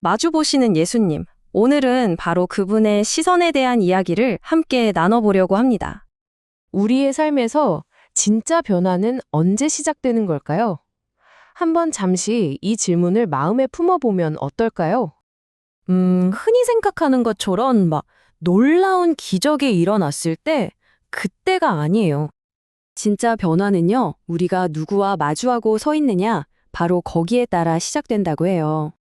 마주보시는 예수님. 오늘은 바로 그분의 시선에 대한 이야기를 함께 나눠보려고 합니다. 우리의 삶에서 진짜 변화는 언제 시작되는 걸까요? 한번 잠시 이 질문을 마음에 품어보면 어떨까요? 흔히 생각하는 것처럼 놀라운 기적이 일어났을 때 그때가 아니에요. 진짜 변화는요, 우리가 누구와 마주하고 서 있느냐, 바로 거기에 따라 시작된다고 해요.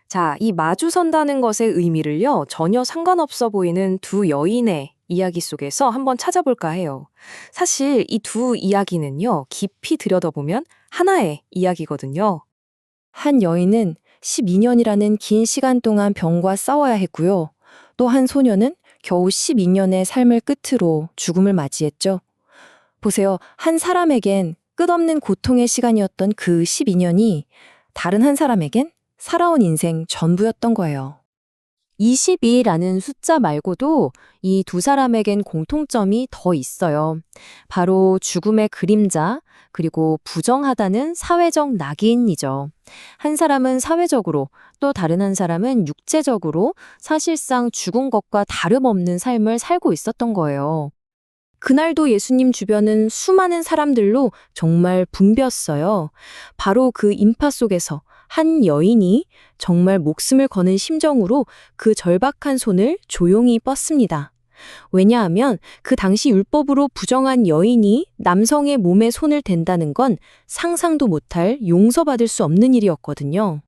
자, 이 마주선다는 것의 의미를요, 전혀 상관없어 보이는 두 여인의 이야기 속에서 한번 찾아볼까 해요. 사실 이 두 이야기는요, 깊이 들여다보면 하나의 이야기거든요. 한 여인은 12년이라는 긴 시간 동안 병과 싸워야 했고요. 또 한 소녀는 겨우 12년의 삶을 끝으로 죽음을 맞이했죠. 보세요. 한 사람에겐 끝없는 고통의 시간이었던 그 12년이 다른 한 사람에겐 살아온 인생 전부였던 거예요. 22라는 숫자 말고도 이 두 사람에겐 공통점이 더 있어요. 바로 죽음의 그림자, 그리고 부정하다는 사회적 낙인이죠. 한 사람은 사회적으로, 또 다른 한 사람은 육체적으로 사실상 죽은 것과 다름없는 삶을 살고 있었던 거예요. 그날도 예수님 주변은 수많은 사람들로 정말 붐볐어요. 바로 그 인파 속에서 한 여인이 정말 목숨을 거는 심정으로 그 절박한 손을 조용히 뻗습니다. 왜냐하면 그 당시 율법으로 부정한 여인이 남성의 몸에 손을 댄다는 건 상상도 못할 용서받을 수 없는 일이었거든요.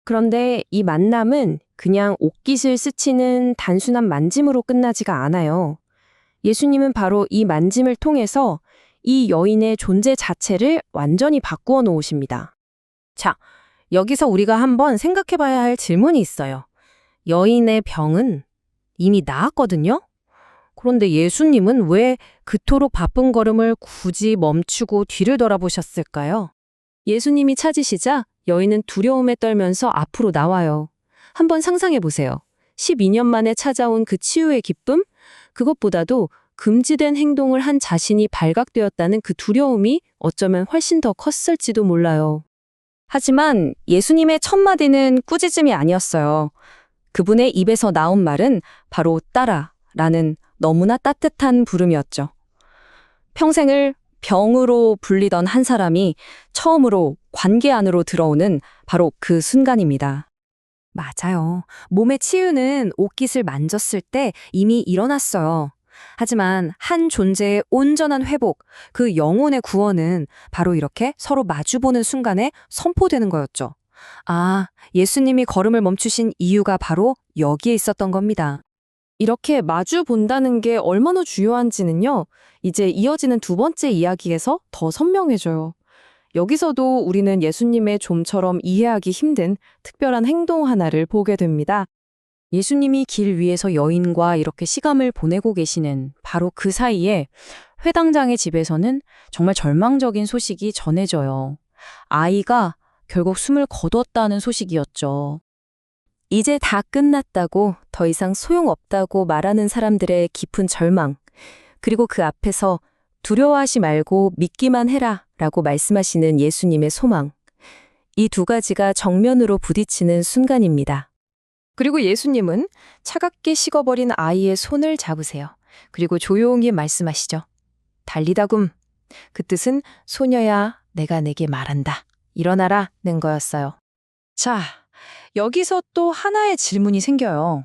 그런데 이 만남은 그냥 옷깃을 스치는 단순한 만짐으로 끝나지가 않아요. 예수님은 바로 이 만짐을 통해서 이 여인의 존재 자체를 완전히 바꾸어 놓으십니다. 자, 여기서 우리가 한번 생각해 봐야 할 질문이 있어요. 여인의 병은 이미 나았거든요? 그런데 예수님은 왜 그토록 바쁜 걸음을 굳이 멈추고 뒤를 돌아보셨을까요? 예수님이 찾으시자 여인은 두려움에 떨면서 앞으로 나와요. 한번 상상해 보세요. 12년 만에 찾아온 그 치유의 기쁨? 그것보다도 금지된 행동을 한 자신이 발각되었다는 그 두려움이 어쩌면 훨씬 더 컸을지도 몰라요. 하지만 예수님의 첫 마디는 꾸짖음이 아니었어요. 그분의 입에서 나온 말은 바로 따라라는 너무나 따뜻한 부름이었죠. 평생을 병으로 불리던 한 사람이 처음으로 관계 안으로 들어오는 바로 그 순간입니다. 맞아요. 몸의 치유는 옷깃을 만졌을 때 이미 일어났어요. 하지만 한 존재의 온전한 회복, 그 영혼의 구원은 바로 이렇게 서로 마주보는 순간에 선포되는 거였죠. 아, 예수님이 걸음을 멈추신 이유가 바로 여기에 있었던 겁니다. 이렇게 마주 본다는 게 얼마나 중요한지는요, 이제 이어지는 두 번째 이야기에서 더 선명해져요. 여기서도 우리는 예수님의 좀처럼 이해하기 힘든 특별한 행동 하나를 보게 됩니다. 예수님이 길 위에서 여인과 이렇게 시간을 보내고 계시는 바로 그 사이에 회당장의 집에서는 정말 절망적인 소식이 전해져요. 아이가 결국 숨을 거뒀다는 소식이었죠. 이제 다 끝났다고, 더 이상 소용없다고 말하는 사람들의 깊은 절망, 그리고 그 앞에서 두려워하지 말고 믿기만 해라 라고 말씀하시는 예수님의 소망. 이 두 가지가 정면으로 부딪히는 순간입니다. 그리고 예수님은 차갑게 식어버린 아이의 손을 잡으세요. 그리고 조용히 말씀하시죠. 달리다굼. 그 뜻은 소녀야, 내가 내게 말한다. 일어나라는 거였어요. 자, 여기서 또 하나의 질문이 생겨요.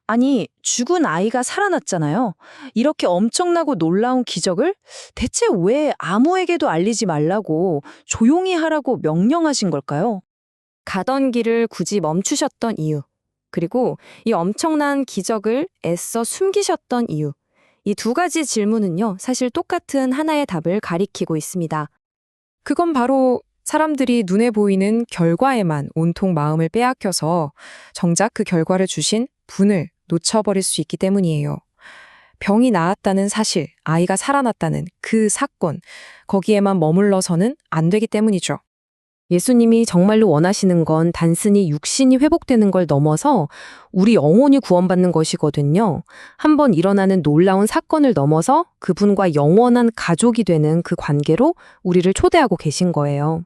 아니, 죽은 아이가 살아났잖아요. 이렇게 엄청나고 놀라운 기적을 대체 왜 아무에게도 알리지 말라고 조용히 하라고 명령하신 걸까요? 가던 길을 굳이 멈추셨던 이유, 그리고 이 엄청난 기적을 애써 숨기셨던 이유, 이 두 가지 질문은요, 사실 똑같은 하나의 답을 가리키고 있습니다. 그건 바로 사람들이 눈에 보이는 결과에만 온통 마음을 빼앗겨서 정작 그 결과를 주신 분을 놓쳐버릴 수 있기 때문이에요. 병이 나았다는 사실, 아이가 살아났다는 그 사건, 거기에만 머물러서는 안 되기 때문이죠. 예수님이 정말로 원하시는 건 단순히 육신이 회복되는 걸 넘어서 우리 영혼이 구원받는 것이거든요. 한번 일어나는 놀라운 사건을 넘어서 그분과 영원한 가족이 되는 그 관계로 우리를 초대하고 계신 거예요.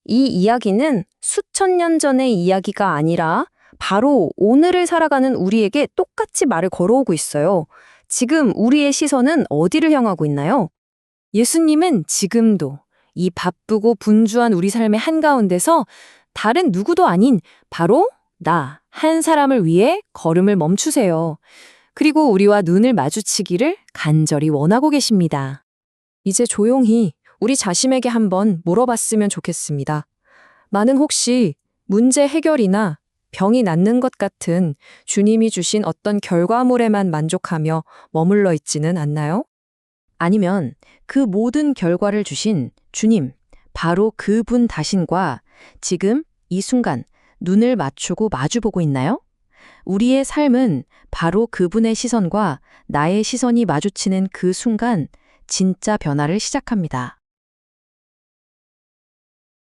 이 이야기는 수천 년 전의 이야기가 아니라 바로 오늘을 살아가는 우리에게 똑같이 말을 걸어오고 있어요. 지금 우리의 시선은 어디를 향하고 있나요? 예수님은 지금도 이 바쁘고 분주한 우리 삶의 한가운데서 다른 누구도 아닌 바로 나, 한 사람을 위해 걸음을 멈추세요. 그리고 우리와 눈을 마주치기를 간절히 원하고 계십니다. 이제 조용히 우리 자신에게 한번 물어봤으면 좋겠습니다. 나는 혹시 문제 해결이나 병이 낫는 것 같은 주님이 주신 어떤 결과물에만 만족하며 머물러 있지는 않나요? 아니면 그 모든 결과를 주신 주님, 바로 그분 자신과 지금 이 순간 눈을 맞추고 마주보고 있나요? 우리의 삶은 바로 그분의 시선과 나의 시선이 마주치는 그 순간 진짜 변화를 시작합니다.